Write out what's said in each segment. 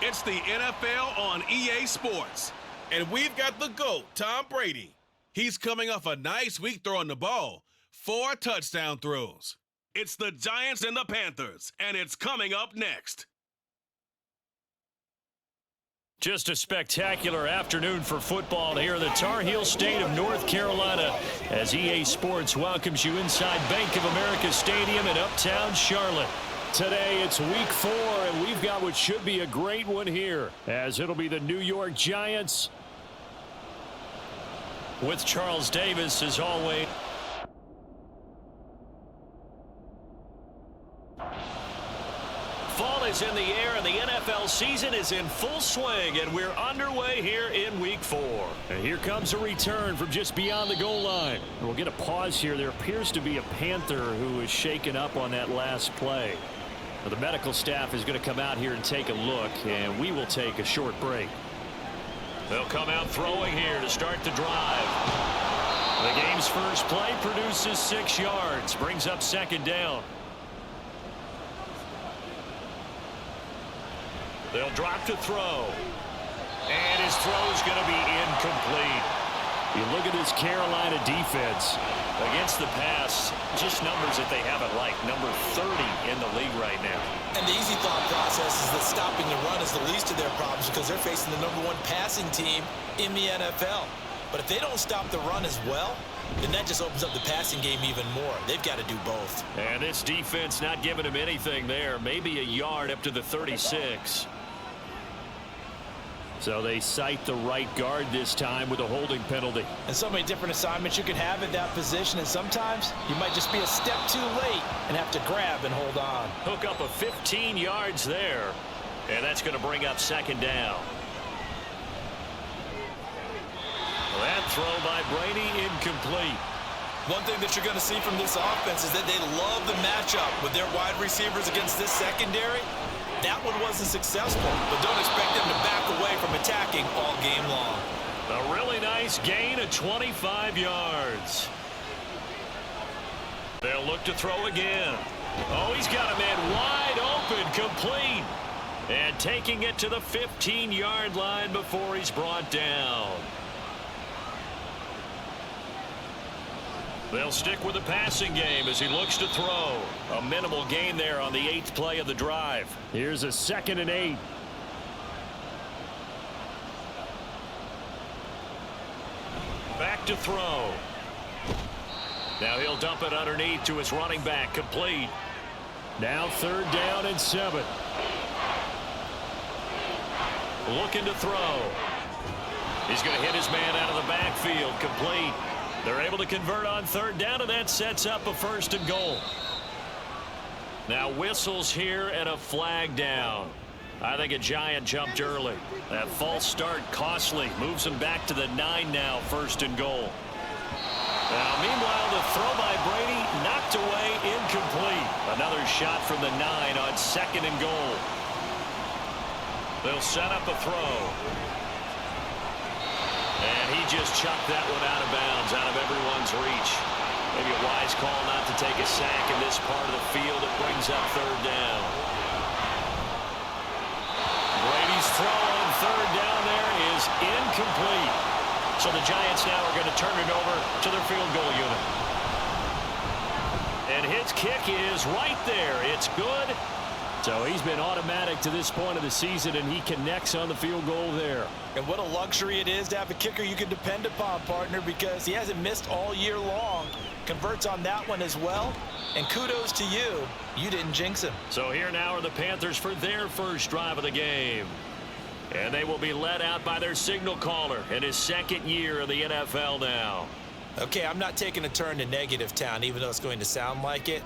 It's the NFL on EA Sports. And we've got the GOAT, Tom Brady. He's coming off a nice week throwing the ball. 4 touchdown throws. It's the Giants and the Panthers, and it's coming up next. Just a spectacular afternoon for football here in the Tar Heel state of North Carolina as EA Sports welcomes you inside Bank of America Stadium in uptown Charlotte. Today it's week 4, and we've got what should be a great one here, as it'll be the New York Giants with Charles Davis as always. Fall is in the air, and the NFL season is in full swing, and we're underway here in week 4. And here comes a return from just beyond the goal line. We'll get a pause here. There appears to be a Panther who is shaken up on that last play. Now, the medical staff is going to come out here and take a look, and we will take a short break. They'll come out throwing here to start the drive. The game's first play produces 6 yards, brings up second down. They'll drop to throw. And his throw's going to be incomplete. You look at this Carolina defense against the pass, just numbers that they haven't liked. Number 30 in the league right now. And the easy thought process is that stopping the run is the least of their problems because they're facing the #1 passing team in the NFL. But if they don't stop the run as well, then that just opens up the passing game even more. They've got to do both. And this defense not giving him anything there. Maybe a yard up to the 36. So they cite the right guard this time with a holding penalty. And so many different assignments you can have at that position, and sometimes you might just be a step too late and have to grab and hold on. Hook up a 15 yards there, and that's going to bring up second down. That throw by Brady incomplete. One thing that you're going to see from this offense is that they love the matchup with their wide receivers against this secondary. That one wasn't successful, but don't expect them to back away from attacking all game long. A really nice gain of 25 yards. They'll look to throw again. Oh, he's got a man wide open, complete. And taking it to the 15-yard line before he's brought down. They'll stick with the passing game as he looks to throw. A minimal gain there on the 8th play of the drive. Here's a 2nd and 8. Back to throw. Now he'll dump it underneath to his running back, complete. Now 3rd down and 7. Looking to throw. He's going to hit his man out of the backfield, complete. They're able to convert on 3rd down, and that sets up a 1st and goal. Now whistles here and a flag down. I think a Giant jumped early. That false start costly. Moves him back to the 9 now, 1st and goal. Now meanwhile, the throw by Brady knocked away, incomplete. Another shot from the 9 on 2nd and goal. They'll set up a throw. And he just chucked that one out of bounds, out of everyone's reach. Maybe a wise call not to take a sack in this part of the field. It brings up 3rd down. Brady's throw on 3rd down there is incomplete. So the Giants now are going to turn it over to their field goal unit. And his kick is right there. It's good. So he's been automatic to this point of the season, and he connects on the field goal there. And what a luxury it is to have a kicker you can depend upon, partner, because he hasn't missed all year long. Converts on that one as well. And kudos to you. You didn't jinx him. So here now are the Panthers for their first drive of the game. And they will be led out by their signal caller in his 2nd year in the NFL now. Okay, I'm not taking a turn to negative town, even though it's going to sound like it.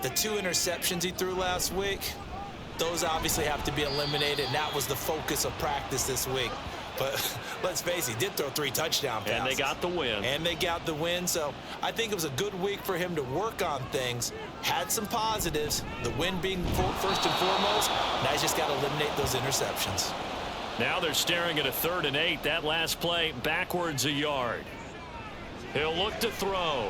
The 2 interceptions he threw last week, those obviously have to be eliminated, and that was the focus of practice this week. But let's face it, he did throw 3 touchdown passes. And they got the win. And they got the win, so I think it was a good week for him to work on things. Had some positives, the win being first and foremost. Now he's just got to eliminate those interceptions. Now they're staring at a 3rd and 8. That last play, backwards a yard. He'll look to throw.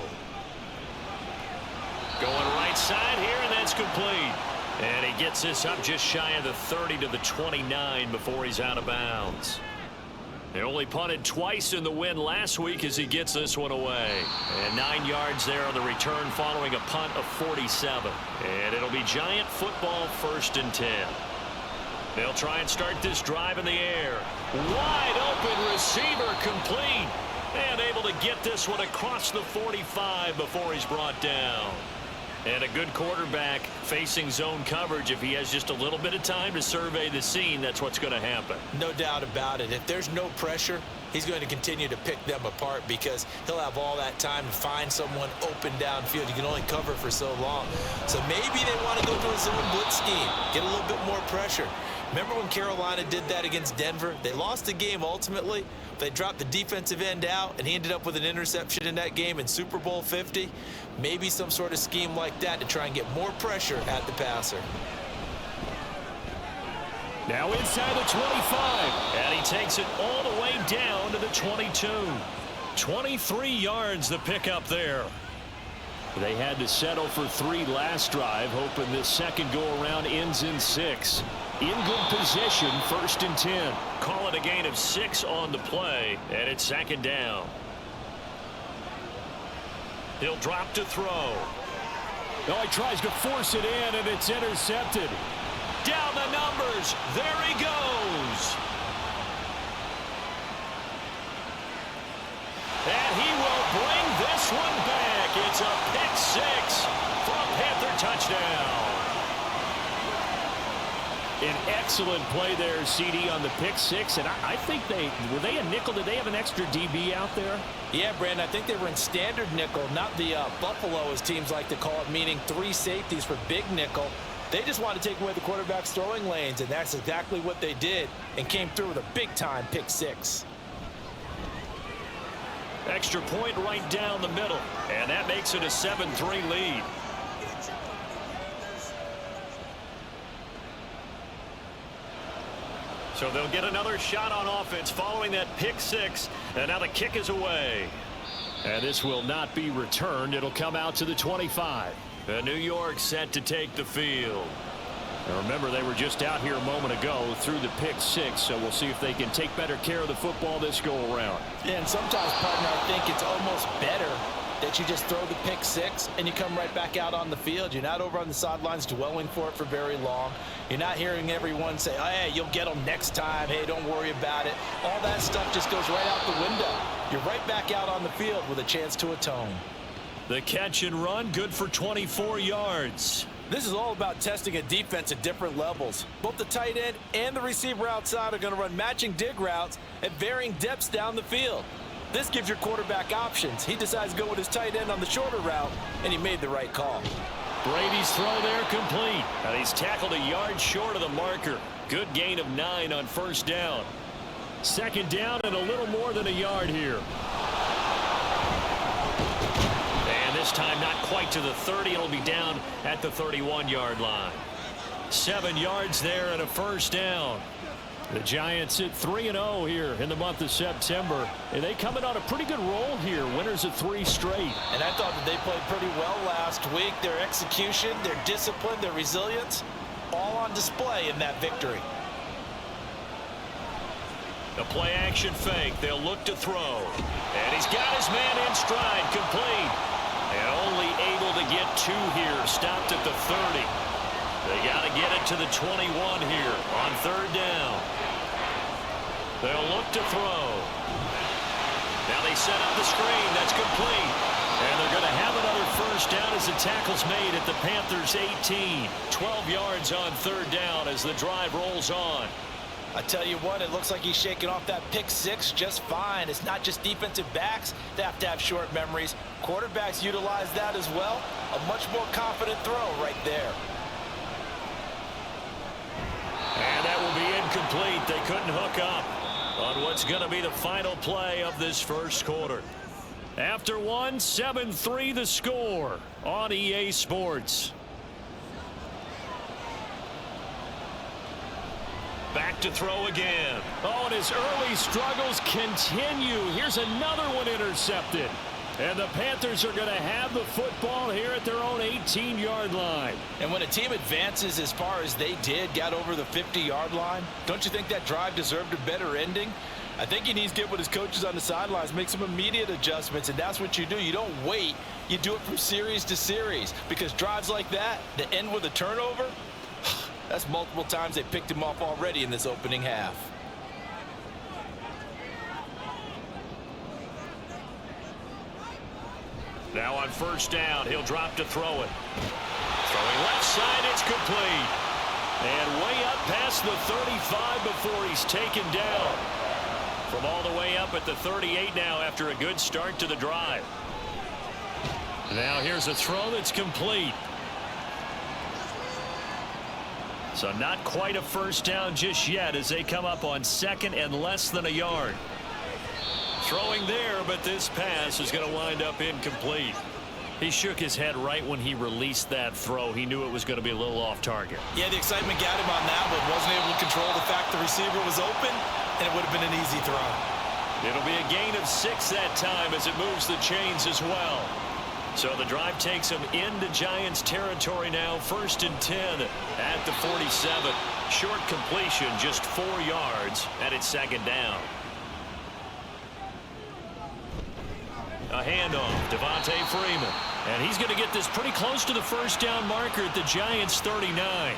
Going right side here, and that's complete. And he gets this up just shy of the 30 to the 29 before he's out of bounds. They only punted twice in the win last week as he gets this one away. And 9 yards there on the return following a punt of 47. And it'll be Giant football 1st and 10. They'll try and start this drive in the air. Wide open receiver complete. And able to get this one across the 45 before he's brought down. And a good quarterback facing zone coverage. If he has just a little bit of time to survey the scene, that's what's going to happen. No doubt about it. If there's no pressure, he's going to continue to pick them apart because he'll have all that time to find someone open downfield. You can only cover for so long. So maybe they want to go to a zone blitz scheme, get a little bit more pressure. Remember when Carolina did that against Denver? They lost the game ultimately. They dropped the defensive end out, and he ended up with an interception in that game in Super Bowl 50. Maybe some sort of scheme like that to try and get more pressure at the passer. Now inside the 25, and he takes it all the way down to the 22. 23 yards the pickup there. They had to settle for 3 last drive, hoping this second go-around ends in 6. In good position, 1st and 10. Call it a gain of 6 on the play, and it's 2nd down. He'll drop to throw. Oh, he tries to force it in, and it's intercepted. Down the numbers. There he goes. And he will bring this one back. It's a pick 6 for a Panther touchdown. An excellent play there, CD, on the pick 6. And I think were they a nickel? Did they have an extra DB out there? Yeah, Brandon, I think they were in standard nickel, not the Buffalo, as teams like to call it, meaning 3 safeties for big nickel. They just wanted to take away the quarterback's throwing lanes, and that's exactly what they did and came through with a big-time pick 6. Extra point right down the middle, and that makes it a 7-3 lead. So they'll get another shot on offense following that pick 6, and now the kick is away. And this will not be returned. It'll come out to the 25. And New York set to take the field. Now remember, they were just out here a moment ago through the pick 6, so we'll see if they can take better care of the football this go-around. Yeah, and sometimes, partner, I think it's almost better that you just throw the pick 6 and you come right back out on the field. You're not over on the sidelines dwelling for it for very long. You're not hearing everyone say, oh, hey, you'll get them next time. Hey, don't worry about it. All that stuff just goes right out the window. You're right back out on the field with a chance to atone. The catch and run, good for 24 yards. This is all about testing a defense at different levels. Both the tight end and the receiver outside are going to run matching dig routes at varying depths down the field. This gives your quarterback options. He decides to go with his tight end on the shorter route, and he made the right call. Brady's throw there complete, and he's tackled a yard short of the marker. Good gain of 9 on 1st down. 2nd down and a little more than a yard here. And this time not quite to the 30. It'll be down at the 31-yard line. 7 yards there and a 1st down. The Giants sit 3-0 here in the month of September, and they come in on a pretty good roll here, winners of 3 straight. And I thought that they played pretty well last week. Their execution, their discipline, their resilience, all on display in that victory. The play action fake. They'll look to throw. And he's got his man in stride, complete. And only able to get 2 here, stopped at the 30. They got to get it to the 21 here on 3rd down. They'll look to throw. Now they set up the screen. That's complete. And they're going to have another 1st down as the tackle's made at the Panthers' 18. 12 yards on 3rd down as the drive rolls on. I tell you what, it looks like he's shaking off that pick 6 just fine. It's not just defensive backs that have to have short memories. Quarterbacks utilize that as well. A much more confident throw right there. And that will be incomplete. They couldn't hook up on what's going to be the final play of this 1st quarter. After 1, 7-3 the score on EA Sports. Back to throw again. Oh, and his early struggles continue. Here's another one intercepted. And the Panthers are going to have the football here at their own 18-yard line. And when a team advances as far as they did, got over the 50-yard line, don't you think that drive deserved a better ending? I think he needs to get with his coaches on the sidelines, make some immediate adjustments, and that's what you do. You don't wait. You do it from series to series, because drives like that end with a turnover, that's multiple times they picked him off already in this opening half. Now on first down, he'll drop to throw it. Throwing left side, it's complete. And way up past the 35 before he's taken down. From all the way up at the 38 now after a good start to the drive. Now here's a throw that's complete. So not quite a first down just yet as they come up on second and less than a yard. Throwing there, but this pass is going to wind up incomplete. He shook his head right when he released that throw. He knew it was going to be a little off target. Yeah, the excitement got him on that, but wasn't able to control the fact the receiver was open, and it would have been an easy throw. It'll be a gain of 6 that time as it moves the chains as well. So the drive takes him into Giants territory now, 1st and 10 at the 47. Short completion, just 4 yards, and it's 2nd down. A handoff, Devontae Freeman. And he's going to get this pretty close to the first down marker at the Giants' 39.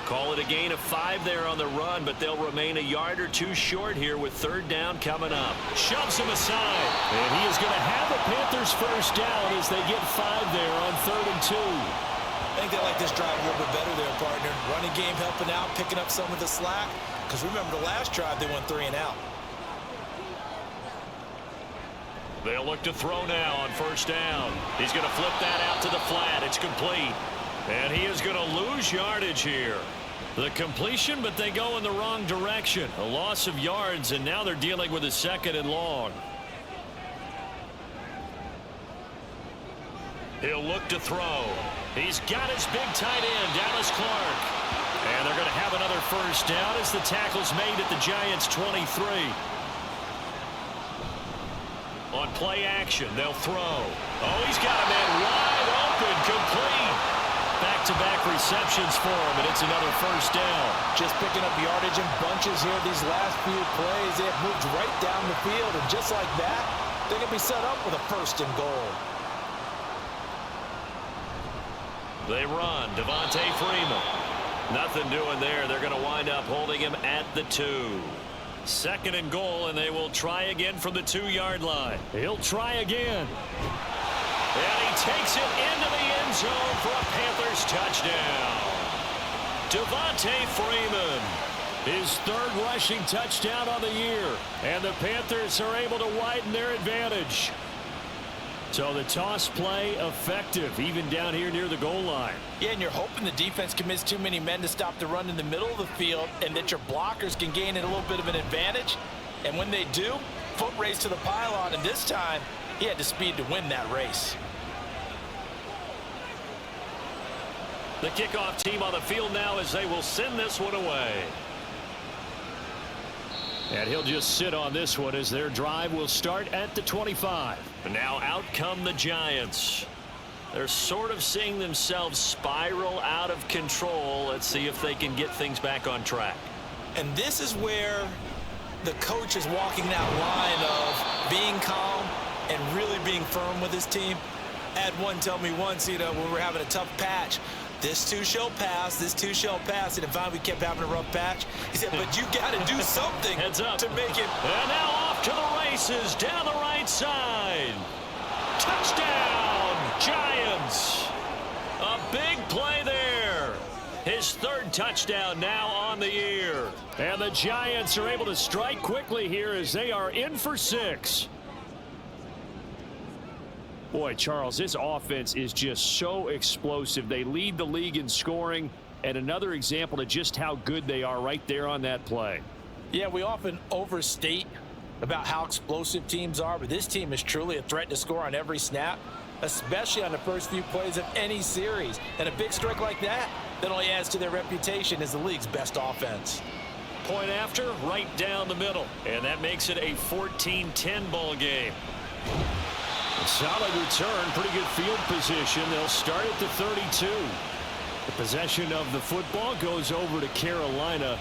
Call it a gain of 5 there on the run, but they'll remain a yard or 2 short here with 3rd down coming up. Shoves him aside. And he is going to have the Panthers first down as they get 5 there on 3rd and 2. I think they like this drive a little bit better there, partner. Running game helping out, picking up some of the slack. Because remember the last drive, they went 3 and out. They'll look to throw now on first down. He's going to flip that out to the flat. It's complete. And he is going to lose yardage here. The completion, but they go in the wrong direction. A loss of yards, and now they're dealing with a 2nd and long. He'll look to throw. He's got his big tight end, Dallas Clark. And they're going to have another first down as the tackle's made at the Giants' 23. On play action, they'll throw. Oh, he's got a man wide open, complete. Back-to-back receptions for him, and it's another first down. Just picking up yardage in bunches here these last few plays. They have moved right down the field, and just like that, they're going to be set up with a 1st and goal. They run, Devontae Freeman. Nothing doing there. They're going to wind up holding him at the 2. 2nd and goal, and they will try again from the 2-yard line. He'll try again. And he takes it into the end zone for a Panthers touchdown. Devontae Freeman, his 3rd rushing touchdown on the year. And the Panthers are able to widen their advantage. So the toss play effective, even down here near the goal line. Yeah, and you're hoping the defense commits too many men to stop the run in the middle of the field and that your blockers can gain a little bit of an advantage. And when they do, foot race to the pylon, and this time he had the speed to win that race. The kickoff team on the field now as they will send this one away. And he'll just sit on this one as their drive will start at the 25. Now out come the Giants. They're sort of seeing themselves spiral out of control. Let's see if they can get things back on track. And this is where the coach is walking that line of being calm and really being firm with his team. I had one tell me once, when we were having a tough patch, this too shall pass, this too shall pass. And finally we kept having a rough patch. He said, but you got to do something Heads up. to make it. And now off to the races down the right side. Touchdown, Giants. A big play there. His 3rd touchdown now on the year. And the Giants are able to strike quickly here as they are in for 6. Boy, Charles, this offense is just so explosive. They lead the league in scoring, and another example of just how good they are right there on that play. Yeah, we often overstate about how explosive teams are, but this team is truly a threat to score on every snap, especially on the first few plays of any series. And a big strike like that only adds to their reputation as the league's best offense. Point after, right down the middle. And that makes it a 14-10 ball game. Solid return, pretty good field position. They'll start at the 32. The possession of the football goes over to Carolina.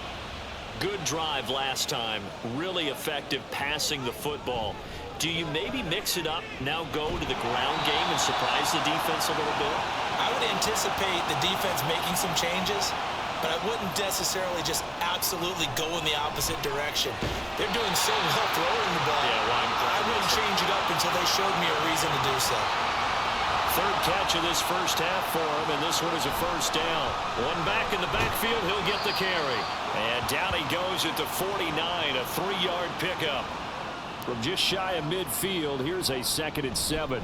Good drive last time. Really effective passing the football. Do you maybe mix it up, now go to the ground game and surprise the defense a little bit? I would anticipate the defense making some changes, but I wouldn't necessarily just absolutely go in the opposite direction. They're doing so well throwing the ball. Yeah, well, I wouldn't change it up until they showed me a reason to do so. Third catch of this first half for him, and this one is a first down. One back in the backfield, he'll get the carry. And down he goes at the 49, a 3-yard pickup. From just shy of midfield, here's a 2nd and 7.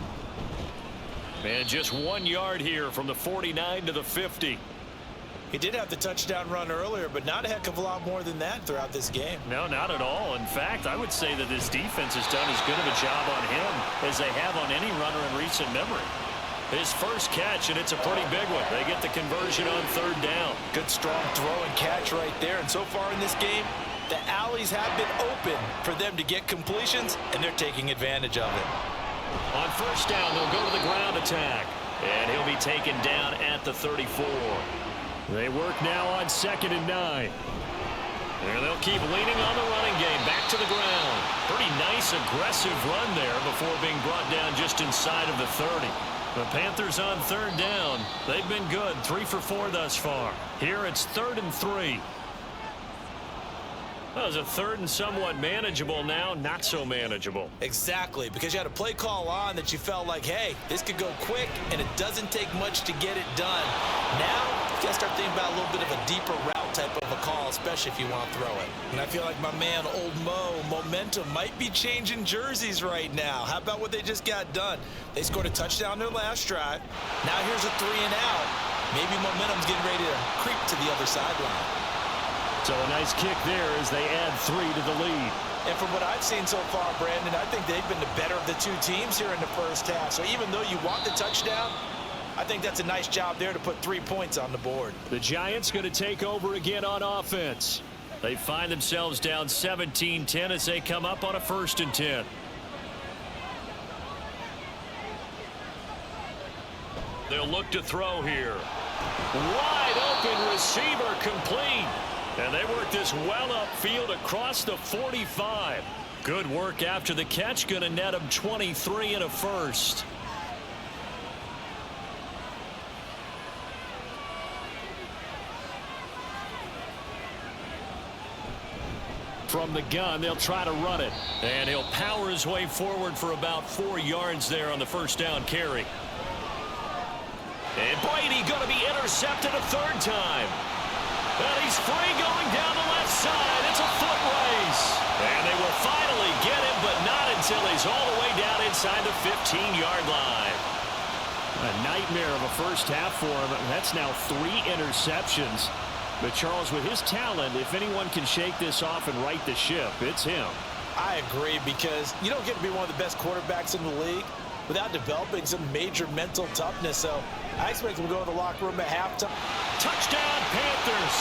And just 1 yard here from the 49 to the 50. He did have the touchdown run earlier, but not a heck of a lot more than that throughout this game. No, not at all. In fact, I would say that this defense has done as good of a job on him as they have on any runner in recent memory. His first catch, and it's a pretty big one. They get the conversion on 3rd down. Good, strong throw and catch right there. And so far in this game, the alleys have been open for them to get completions, and they're taking advantage of it. On 1st down, they'll go to the ground attack. And he'll be taken down at the 34. They work now on 2nd and 9. And they'll keep leaning on the running game. Back to the ground. Pretty nice, aggressive run there before being brought down just inside of the 30. The Panthers on 3rd down. They've been good, 3 for 4 thus far. Here it's 3rd and 3. That was a 3rd and somewhat manageable, now not so manageable. Exactly, because you had a play call on that you felt like, hey, this could go quick, and it doesn't take much to get it done. Now, you got to start thinking about a little bit of a deeper route type of a call, especially if you want to throw it. And I feel like my man, Old Mo, momentum might be changing jerseys right now. How about what they just got done? They scored a touchdown their last drive. Now here's a 3 and out. Maybe momentum's getting ready to creep to the other sideline. So a nice kick there as they add 3 to the lead. And from what I've seen so far, Brandon, I think they've been the better of the two teams here in the first half. So even though you want the touchdown, I think that's a nice job there to put 3 points on the board. The Giants going to take over again on offense. They find themselves down 17-10 as they come up on a 1st and 10. They'll look to throw here. Wide open receiver, complete. And they work this well upfield across the 45. Good work after the catch. Going to net them 23 and a first. From the gun, they'll try to run it. And he'll power his way forward for about 4 yards there on the 1st down carry. And Brady going to be intercepted a 3rd time. And he's free going down the left side. It's a foot race. And they will finally get him, but not until he's all the way down inside the 15-yard line. A nightmare of a first half for him. That's now 3 interceptions. But Charles, with his talent, if anyone can shake this off and right the ship, it's him. I agree, because you don't get to be one of the best quarterbacks in the league without developing some major mental toughness. So I expect him to go to the locker room at halftime. Touchdown, Panthers.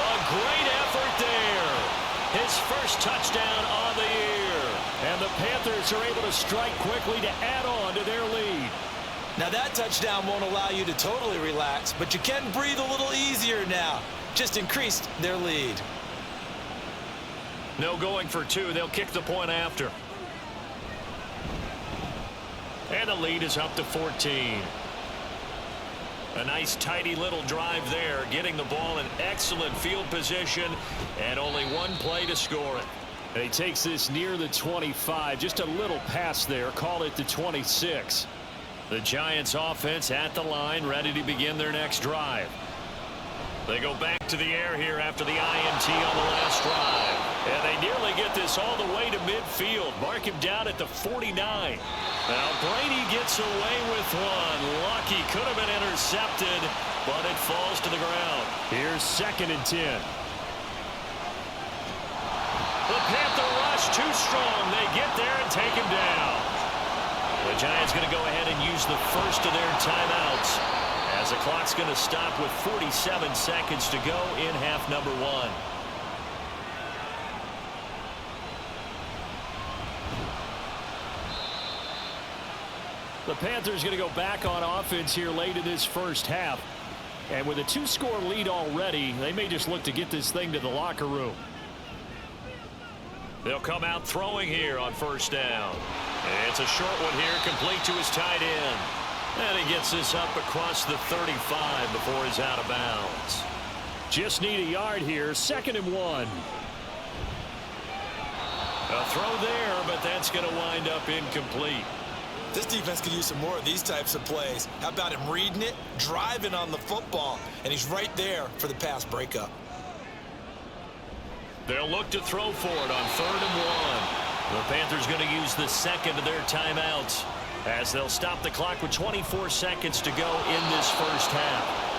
A great effort there. His first touchdown on the year. And the Panthers are able to strike quickly to add on to their lead. Now that touchdown won't allow you to totally relax, but you can breathe a little easier now. Just increased their lead. No going for 2. They'll kick the point after. And the lead is up to 14. A nice tidy little drive there, getting the ball in excellent field position, and only 1 play to score it. And he takes this near the 25, just a little pass there, call it the 26. The Giants offense at the line, ready to begin their next drive. They go back to the air here after the INT on the last drive. And they nearly get this all the way to midfield. Mark him down at the 49. Now Brady gets away with one. Lucky, could have been intercepted, but it falls to the ground. Here's 2nd and 10. The Panther rush too strong. They get there and take him down. The Giants going to go ahead and use the first of their timeouts, as the clock's going to stop with 47 seconds to go in half number 1. The Panthers going to go back on offense here late in this first half. And with a 2-score lead already, they may just look to get this thing to the locker room. They'll come out throwing here on first down. And it's a short one here, complete to his tight end. And he gets this up across the 35 before he's out of bounds. Just need a yard here, 2nd and 1. A throw there, but that's going to wind up incomplete. This defense could use some more of these types of plays. How about him reading it, driving on the football, and he's right there for the pass breakup. They'll look to throw for it on 3rd and 1. The Panthers going to use the second of their timeouts as they'll stop the clock with 24 seconds to go in this first half.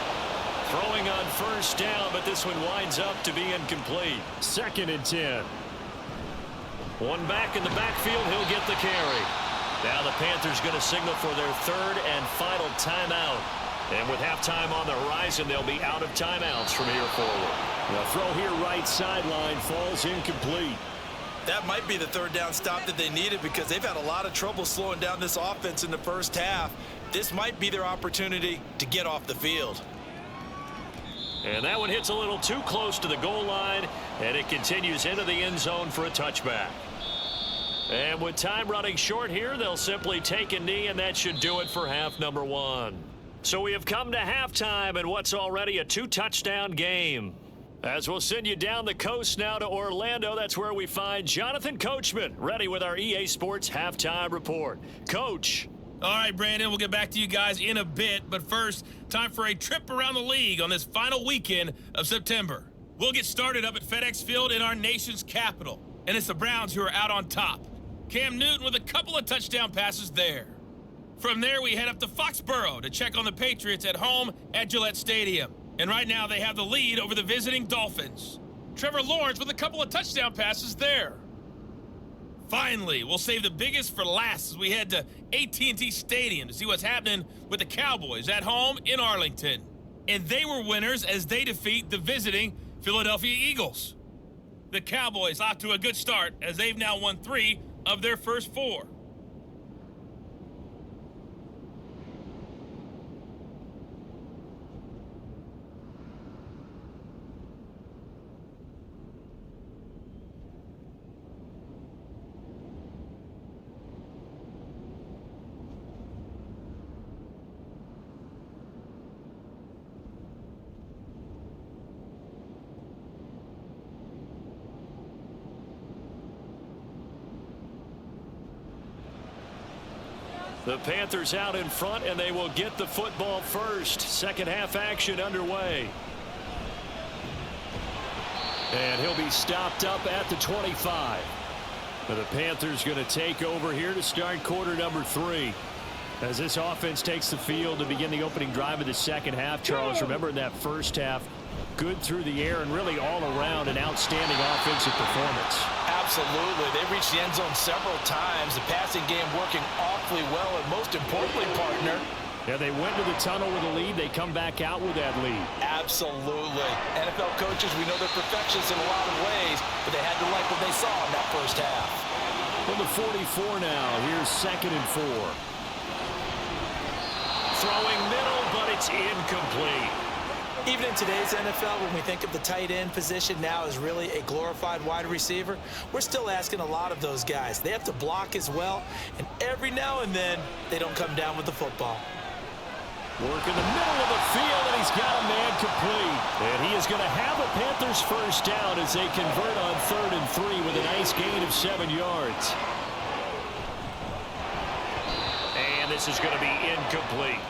Throwing on first down, but this one winds up to be incomplete. 2nd and 10. One back in the backfield, he'll get the carry. Now the Panthers going to signal for their 3rd and final timeout. And with halftime on the horizon, they'll be out of timeouts from here forward. The throw here right sideline falls incomplete. That might be the 3rd down stop that they needed because they've had a lot of trouble slowing down this offense in the first half. This might be their opportunity to get off the field. And that one hits a little too close to the goal line, and it continues into the end zone for a touchback. And with time running short here, they'll simply take a knee, and that should do it for half number 1. So we have come to halftime in what's already a 2-touchdown game. As we'll send you down the coast now to Orlando, that's where we find Jonathan Coachman, ready with our EA Sports Halftime Report. Coach. All right, Brandon, we'll get back to you guys in a bit, but first, time for a trip around the league on this final weekend of September. We'll get started up at FedEx Field in our nation's capital, and it's the Browns who are out on top. Cam Newton with a couple of touchdown passes there. From there, we head up to Foxborough to check on the Patriots at home at Gillette Stadium. And right now, they have the lead over the visiting Dolphins. Trevor Lawrence with a couple of touchdown passes there. Finally, we'll save the biggest for last as we head to AT&T Stadium to see what's happening with the Cowboys at home in Arlington. And they were winners as they defeat the visiting Philadelphia Eagles. The Cowboys off to a good start as they've now won 3 of their first 4. The Panthers out in front, and they will get the football first. Second half action underway. And he'll be stopped up at the 25. And the Panthers going to take over here to start quarter number 3. As this offense takes the field to begin the opening drive of the second half, Charles, remember in that first half, good through the air and really all around an outstanding offensive performance. Absolutely. They reached the end zone several times. The passing game working awfully well, and most importantly, partner. Yeah, they went to the tunnel with a lead. They come back out with that lead. Absolutely. NFL coaches, we know they're perfectionists in a lot of ways, but they had to like what they saw in that first half. From the 44 now, here's 2nd and 4. Throwing middle, but it's incomplete. Even in today's NFL, when we think of the tight end position now as really a glorified wide receiver, we're still asking a lot of those guys. They have to block as well, and every now and then, they don't come down with the football. Work in the middle of the field, and he's got a man complete. And he is going to have a Panthers first down as they convert on 3rd and 3 with a nice gain of 7 yards. And this is going to be incomplete.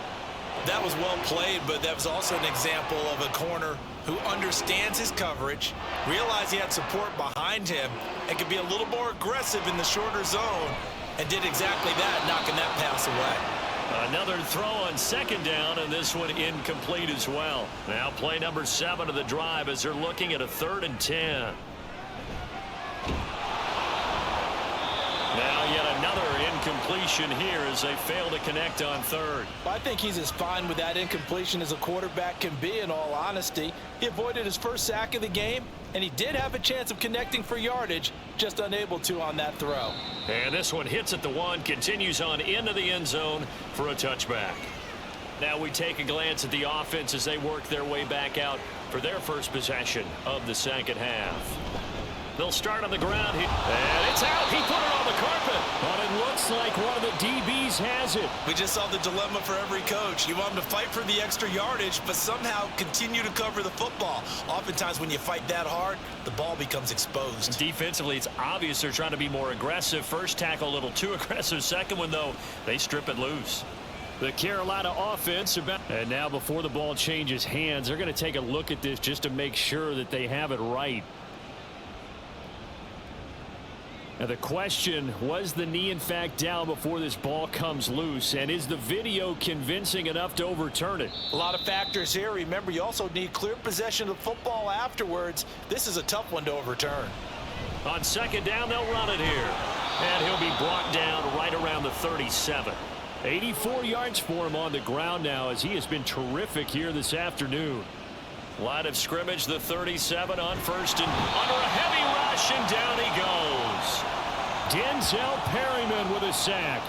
That was well played, but that was also an example of a corner who understands his coverage, realized he had support behind him, and could be a little more aggressive in the shorter zone, and did exactly that, knocking that pass away. Another throw on 2nd down, and this one incomplete as well. Now play number 7 of the drive as they're looking at a 3rd and 10. Now yet another incompletion here as they fail to connect on third. Well, I think he's as fine with that incompletion as a quarterback can be, in all honesty. He avoided his first sack of the game, and he did have a chance of connecting for yardage, just unable to on that throw. And this one hits at the 1, continues on into the end zone for a touchback. Now we take a glance at the offense as they work their way back out for their first possession of the second half. They'll start on the ground, and it's out. He put it on the carpet. But it looks like one of the DBs has it. We just saw the dilemma for every coach. You want him to fight for the extra yardage, but somehow continue to cover the football. Oftentimes when you fight that hard, the ball becomes exposed. Defensively, it's obvious they're trying to be more aggressive. First tackle a little too aggressive. Second one, though, they strip it loose. The Carolina offense and now before the ball changes hands, they're going to take a look at this just to make sure that they have it right. Now the question, was the knee in fact down before this ball comes loose, and is the video convincing enough to overturn it? A lot of factors here. Remember, you also need clear possession of the football afterwards. This is a tough one to overturn. On second down, they'll run it here. And he'll be brought down right around the 37. 84 yards for him on the ground now, as he has been terrific here this afternoon. Line of scrimmage, the 37 on first and under a heavy rush, and down he goes. Denzel Perryman with a sack.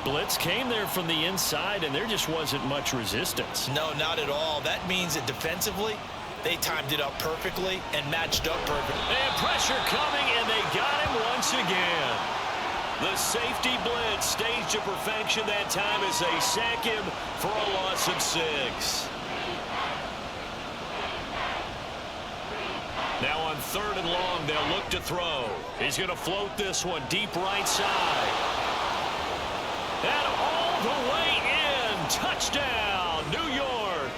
Blitz came there from the inside, and there just wasn't much resistance. No, not at all. That means that defensively, they timed it up perfectly and matched up perfectly. And pressure coming, and they got him once again. The safety blitz staged to perfection that time as they sack him for a loss of 6. Now on third and long, they'll look to throw. He's going to float this one deep right side. And all the way in. Touchdown, New York.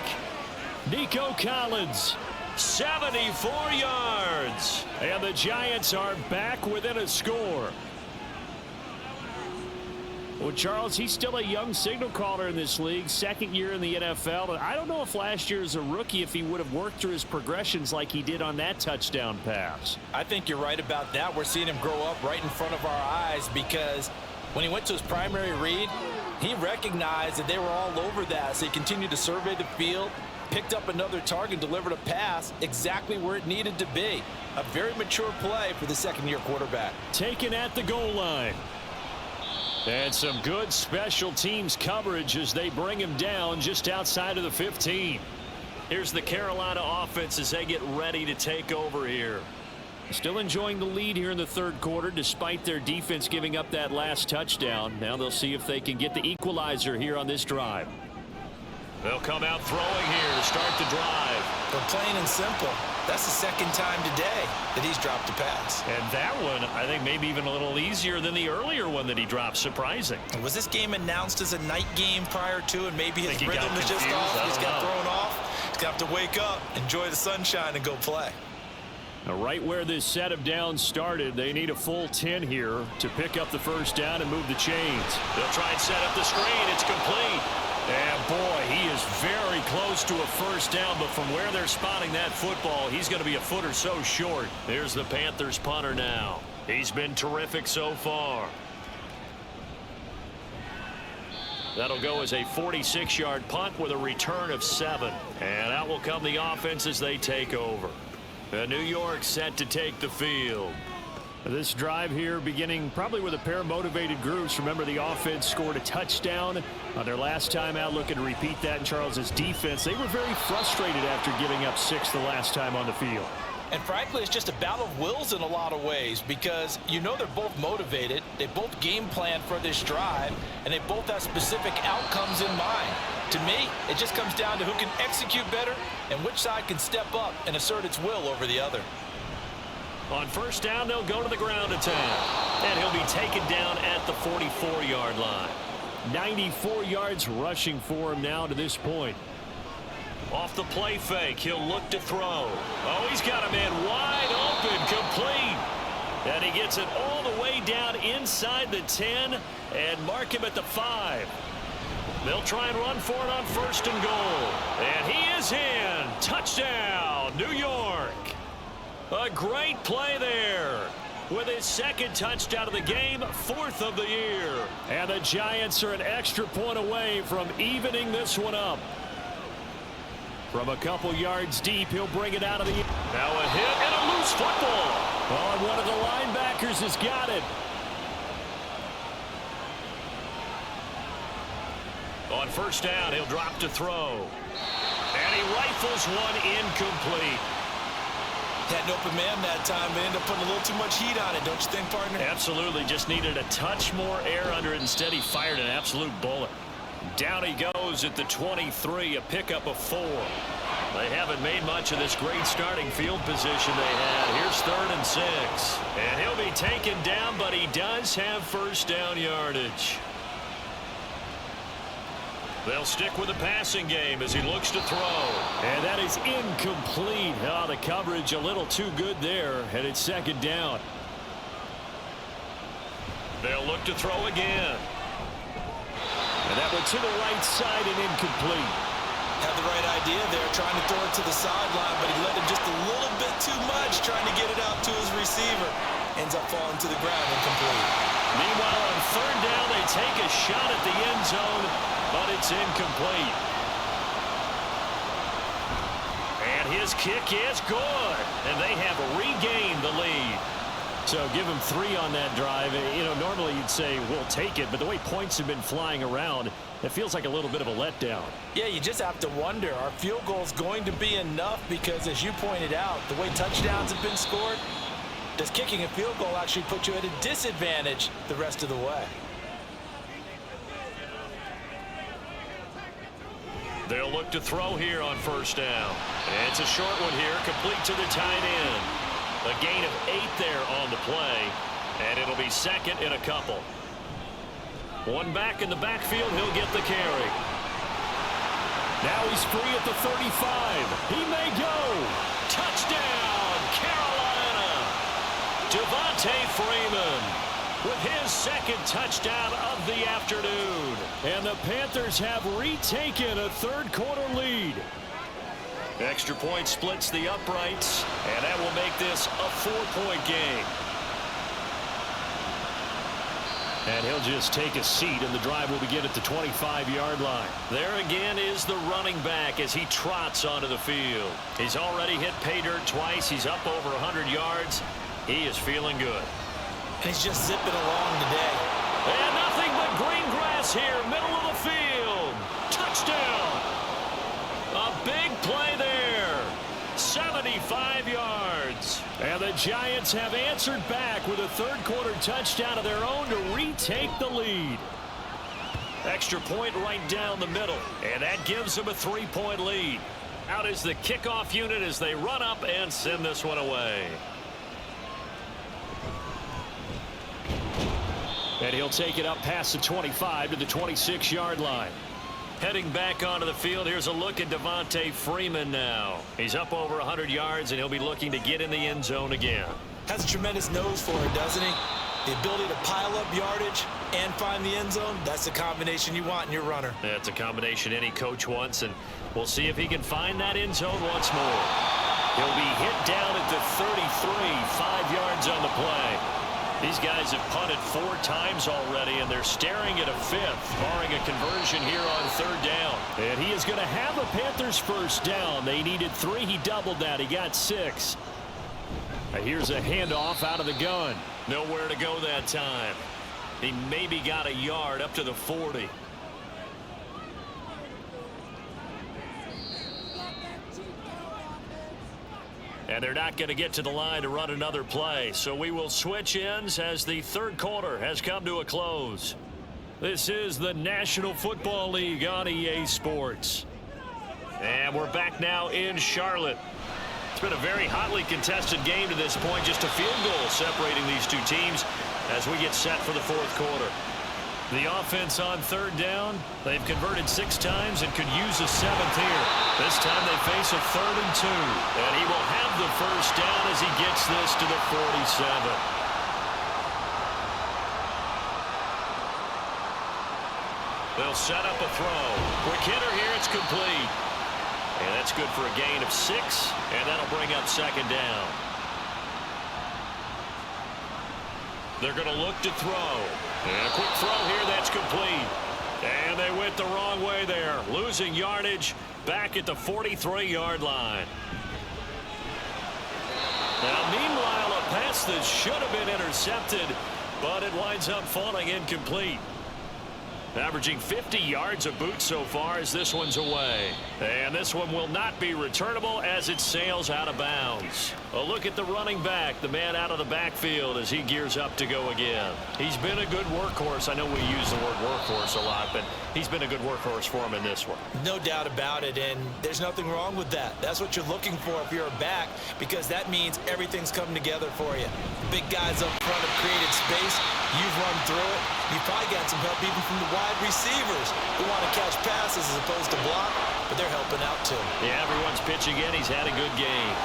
Nico Collins. 74 yards. And the Giants are back within a score. Well, Charles, he's still a young signal caller in this league, second year in the NFL. And I don't know if last year as a rookie, if he would have worked through his progressions like he did on that touchdown pass. I think you're right about that. We're seeing him grow up right in front of our eyes, because when he went to his primary read, he recognized that they were all over that. So he continued to survey the field, picked up another target, delivered a pass exactly where it needed to be. A very mature play for the second-year quarterback. Taken at the goal line. And some good special teams coverage as they bring him down just outside of the 15. Here's the Carolina offense as they get ready to take over here. Still enjoying the lead here in the third quarter despite their defense giving up that last touchdown. Now they'll see if they can get the equalizer here on this drive. They'll come out throwing here to start the drive. But plain and simple, that's the second time today that he's dropped a pass. And that one, I think, maybe even a little easier than the earlier one that he dropped. Surprising. Was this game announced as a night game prior to, and maybe his rhythm is just confused. off? He's got thrown off. He's going to have to wake up, enjoy the sunshine, and go play. Now, right where this set of downs started, they need a full 10 here to pick up the first down and move the chains. They'll try and set up the screen. It's complete. And boy, he is very close to a first down, but from where they're spotting that football, he's going to be a foot or so short. There's the Panthers punter now. He's been terrific so far. That'll go as a 46-yard punt with a return of 7. And out will come the offense as they take over. New York set to take the field. This drive here beginning probably with a pair of motivated groups. Remember, the offense scored a touchdown on their last time out. Looking to repeat that in Charles's defense. They were very frustrated after giving up 6 the last time on the field. And frankly, it's just a battle of wills in a lot of ways, because you know they're both motivated. They both game plan for this drive, and they both have specific outcomes in mind. To me, it just comes down to who can execute better and which side can step up and assert its will over the other. On first down, they'll go to the ground attack. And he'll be taken down at the 44-yard line. 94 yards rushing for him now to this point. Off the play fake, he'll look to throw. Oh, he's got a man wide open, complete. And he gets it all the way down inside the 10 and mark him at the 5. They'll try and run for it on first and goal. And he is in. Touchdown, New York. A great play there. with his second touchdown of the game, 4th of the year. And the Giants are an extra point away from evening this one up. From a couple yards deep, he'll bring it out of the... Now a hit and a loose football. Oh, and one of the linebackers has got it. On first down, he'll drop to throw. And he rifles one incomplete. Had an open man that time, but ended up putting a little too much heat on it, don't you think, partner? Absolutely. Just needed a touch more air under it. Instead, he fired an absolute bullet. Down he goes at the 23, a pickup of 4. They haven't made much of this great starting field position they had. Here's 3rd and 6. And he'll be taken down, but he does have first down yardage. They'll stick with the passing game as he looks to throw. And that is incomplete. Oh, the coverage a little too good there, and it's 2nd down. They'll look to throw again. And that went to the right side and incomplete. Had the right idea there, trying to throw it to the sideline, but he let him just a little bit too much, trying to get it out to his receiver. Ends up falling to the ground, incomplete. Meanwhile, on 3rd down, they take a shot at the end zone, but it's incomplete. And his kick is good, and they have regained the lead. So give him 3 on that drive. You know, normally you'd say, we'll take it, but the way points have been flying around, it feels like a little bit of a letdown. Yeah, you just have to wonder, are field goals going to be enough? Because as you pointed out, the way touchdowns have been scored, does kicking a field goal actually put you at a disadvantage the rest of the way? They'll look to throw here on first down. And it's a short one here, complete to the tight end. A gain of 8 there on the play, and it'll be 2nd and a couple. One back in the backfield, he'll get the carry. Now he's free at the 35. He may go. Touchdown, Carolina. Devontae Freeman with his 2nd touchdown of the afternoon. And the Panthers have retaken a 3rd quarter lead. Extra point splits the uprights, and that will make this a 4-point game. And he'll just take a seat, and the drive will begin at the 25-yard line. There again is the running back as he trots onto the field. He's already hit pay dirt twice. He's up over 100 yards. He is feeling good. And he's just zipping along today. And nothing but green grass here, middle of the field. Touchdown. A big play there. 75 yards. And the Giants have answered back with a 3rd quarter touchdown of their own to retake the lead. Extra point right down the middle. And that gives them a 3-point lead. Out is the kickoff unit as they run up and send this one away. And he'll take it up past the 25 to the 26-yard line. Heading back onto the field, here's a look at Devontae Freeman now. He's up over 100 yards, and he'll be looking to get in the end zone again. Has a tremendous nose for it, doesn't he? The ability to pile up yardage and find the end zone, that's the combination you want in your runner. That's a combination any coach wants, and we'll see if he can find that end zone once more. He'll be hit down at the 33, 5 yards on the play. These guys have punted 4 times already, and they're staring at a 5th, barring a conversion here on 3rd down. And he is going to have the Panthers first down. They needed 3. He doubled that. He got 6. Here's a handoff out of the gun. Nowhere to go that time. He maybe got a yard up to the 40. And they're not going to get to the line to run another play. So we will switch ends as the 3rd quarter has come to a close. This is the National Football League on EA Sports. And we're back now in Charlotte. It's been a very hotly contested game to this point. Just a field goal separating these two teams as we get set for the 4th quarter. The offense on 3rd down, they've converted 6 times and could use a 7th here. This time they face a 3rd and 2. And he will have the first down as he gets this to the 47. They'll set up a throw. Quick hitter here, it's complete. And that's good for a gain of 6, and that'll bring up 2nd down. They're going to look to throw. And a quick throw here that's complete. And they went the wrong way there, losing yardage back at the 43-yard line. Now, meanwhile, a pass that should have been intercepted, but it winds up falling incomplete. Averaging 50 yards a boot so far as this one's away. And this one will not be returnable as it sails out of bounds. A look at the running back, the man out of the backfield as he gears up to go again. He's been a good workhorse. I know we use the word workhorse a lot, but he's been a good workhorse for him in this one. No doubt about it, and there's nothing wrong with that. That's what you're looking for if you're a back, because that means everything's coming together for you. Big guys up front have created space. You've run through it. You've probably got some help even from the wide receivers who want to catch passes as opposed to block, but they're helping out too. Yeah, everyone's pitching in. He's had a good game.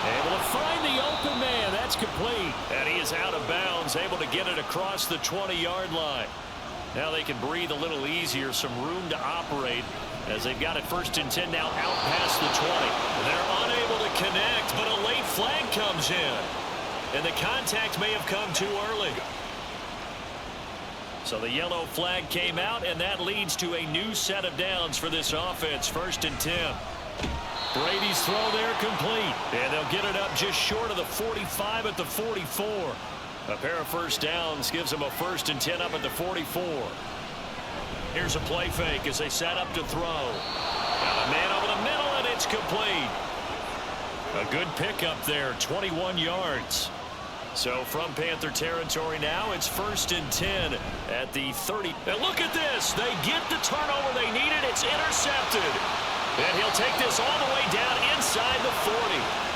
Able to find the open man. That's complete. And he is out of bounds, able to get it across the 20-yard line. Now they can breathe a little easier, some room to operate as they've got it 1st and 10 now out past the 20. They're unable to connect, but a late flag comes in. And the contact may have come too early. So the yellow flag came out, and that leads to a new set of downs for this offense. 1st and 10. Brady's throw there complete. And they'll get it up just short of the 45 at the 44. A pair of first downs gives them a 1st and 10 up at the 44. Here's a play fake as they set up to throw. Now a man over the middle, and it's complete. A good pickup there, 21 yards. So from Panther territory now, it's 1st and 10 at the 30. And look at this. They get the turnover they needed. It's intercepted. And he'll take this all the way down inside the 40.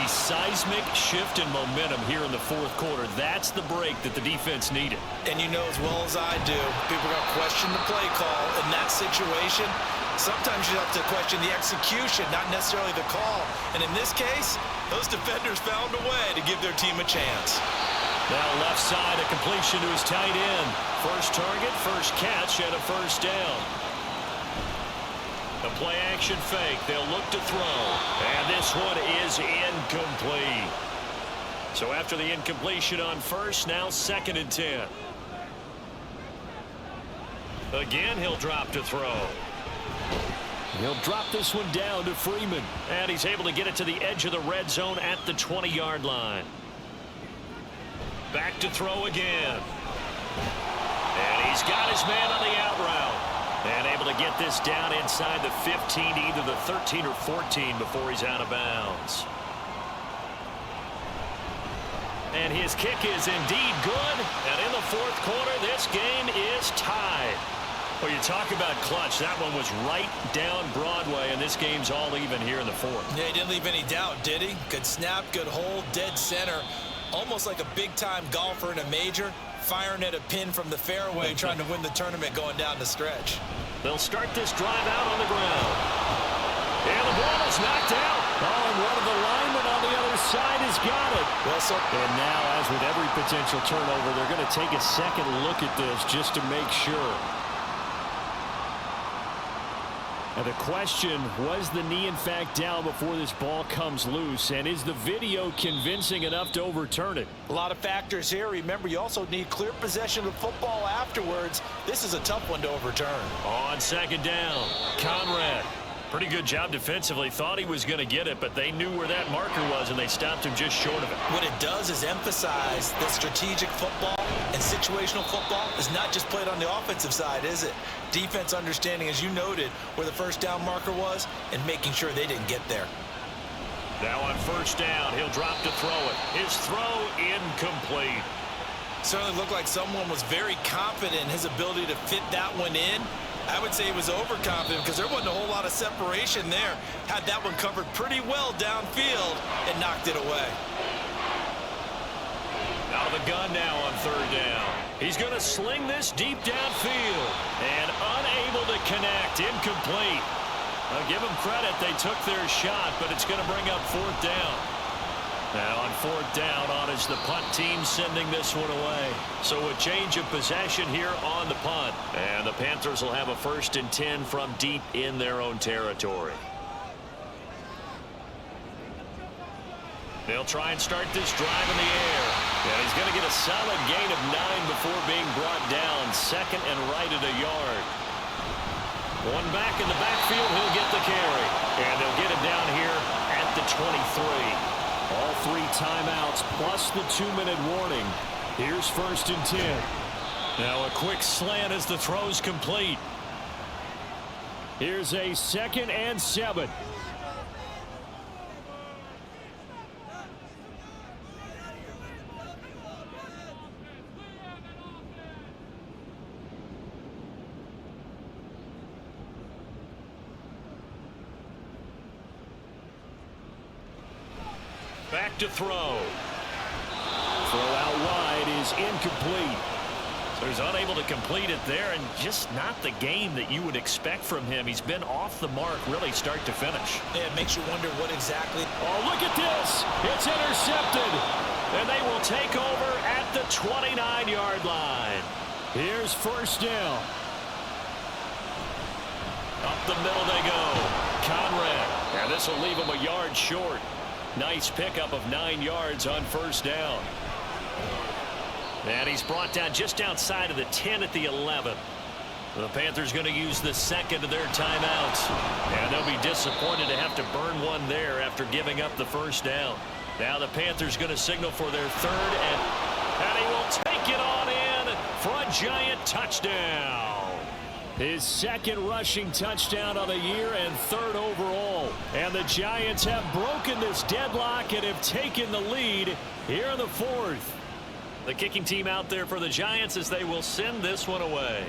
A seismic shift in momentum here in the 4th quarter. That's the break that the defense needed. And you know as well as I do, people are going to question the play call in that situation. Sometimes you have to question the execution, not necessarily the call. And in this case, those defenders found a way to give their team a chance. Now left side, a completion to his tight end. First target, first catch, and a 1st down. The play action fake. They'll look to throw. And this one is incomplete. So after the incompletion on 1st, now 2nd and 10. Again, he'll drop to throw. He'll drop this one down to Freeman. And he's able to get it to the edge of the red zone at the 20-yard line. Back to throw again. And he's got his man on the out route. And able to get this down inside the 15, either the 13 or 14 before he's out of bounds. And his kick is indeed good. And in the 4th quarter, this game is tied. Well, you talk about clutch. That one was right down Broadway, and this game's all even here in the 4th. Yeah, he didn't leave any doubt, did he? Good snap, good hold, dead center. Almost like a big-time golfer in a major, firing at a pin from the fairway, trying to win the tournament going down the stretch. They'll start this drive out on the ground. And the ball is knocked out. Oh, and one of the linemen on the other side has got it. Well, so and now, as with every potential turnover, they're going to take a second look at this just to make sure. And the question, was the knee in fact down before this ball comes loose? And is the video convincing enough to overturn it? A lot of factors here. Remember, you also need clear possession of football afterwards. This is a tough one to overturn. On 2nd down, Conrad. Pretty good job defensively. Thought he was going to get it, but they knew where that marker was, and they stopped him just short of it. What it does is emphasize that strategic football and situational football is not just played on the offensive side, is it? Defense understanding, as you noted, where the 1st down marker was and making sure they didn't get there. Now on 1st down, he'll drop to throw it. His throw incomplete. Certainly looked like someone was very confident in his ability to fit that one in. I would say he was overconfident because there wasn't a whole lot of separation there. Had that one covered pretty well downfield and knocked it away. Out of the gun now on 3rd down. He's going to sling this deep downfield. And unable to connect. Incomplete. I'll give them credit. They took their shot, but it's going to bring up 4th down. Now on 4th down, on is the punt team sending this one away. So a change of possession here on the punt. And the Panthers will have a 1st and 10 from deep in their own territory. They'll try and start this drive in the air. And he's going to get a solid gain of 9 before being brought down. Second and right at a yard. One back in the backfield. He'll get the carry. And they'll get it down here at the 23. All 3 timeouts plus the 2-minute warning. Here's 1st and 10. Now a quick slant as the throw's complete. Here's a 2nd and 7. Back to throw. Throw out wide is incomplete. So he's unable to complete it there, and just not the game that you would expect from him. He's been off the mark really start to finish. Yeah, it makes you wonder what exactly. Oh, look at this. It's intercepted. And they will take over at the 29-yard line. Here's 1st down. Up the middle they go. Conrad. And this will leave him a yard short. Nice pickup of 9 yards on 1st down. And he's brought down just outside of the 10 at the 11. The Panthers going to use the 2nd of their timeouts. And they'll be disappointed to have to burn one there after giving up the 1st down. Now the Panthers going to signal for their 3rd, and he will take it on in for a giant touchdown. His 2nd rushing touchdown of the year and 3rd overall. And the Giants have broken this deadlock and have taken the lead here in the 4th. The kicking team out there for the Giants as they will send this one away.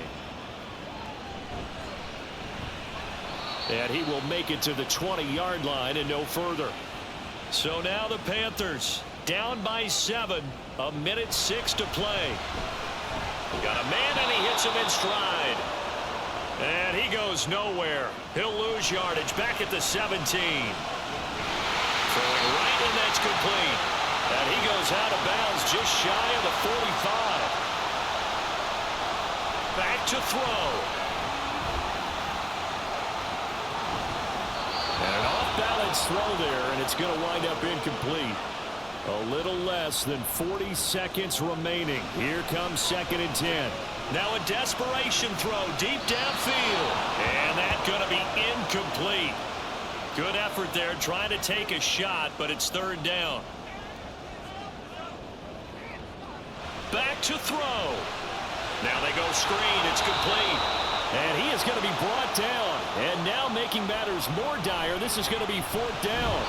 And he will make it to the 20-yard line and no further. So now the Panthers down by 7. 1:06 to play. Got a man and he hits him in stride. And he goes nowhere. He'll lose yardage back at the 17. Throwing right, and that's complete. And he goes out of bounds just shy of the 45. Back to throw. And an off-balance throw there, and it's going to wind up incomplete. A little less than 40 seconds remaining. Here comes 2nd and 10. Now a desperation throw deep downfield. And that's going to be incomplete. Good effort there trying to take a shot, but it's 3rd down. Back to throw. Now they go screen. It's complete. And he is going to be brought down. And now making matters more dire, this is going to be 4th down.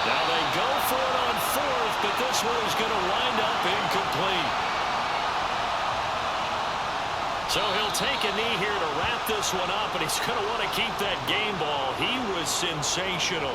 Now they go for it on 4th, but this one is going to wind up incomplete. So he'll take a knee here to wrap this one up, and he's going to want to keep that game ball. He was sensational.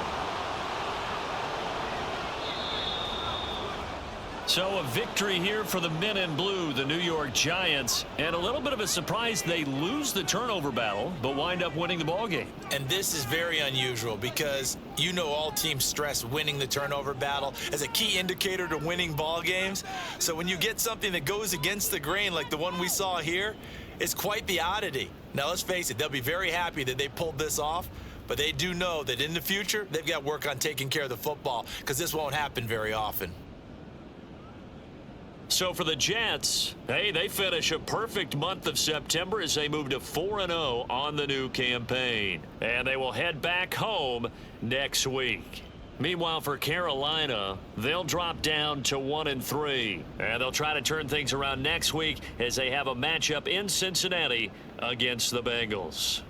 So a victory here for the men in blue, the New York Giants. And a little bit of a surprise, they lose the turnover battle, but wind up winning the ball game. And this is very unusual because you know all teams stress winning the turnover battle as a key indicator to winning ball games. So when you get something that goes against the grain like the one we saw here, it's quite the oddity. Now let's face it, they'll be very happy that they pulled this off, but they do know that in the future they've got work on taking care of the football because this won't happen very often. So for the Jets, hey, they finish a perfect month of September as they move to 4-0 on the new campaign. And they will head back home next week. Meanwhile, for Carolina, they'll drop down to 1-3. And they'll try to turn things around next week as they have a matchup in Cincinnati against the Bengals.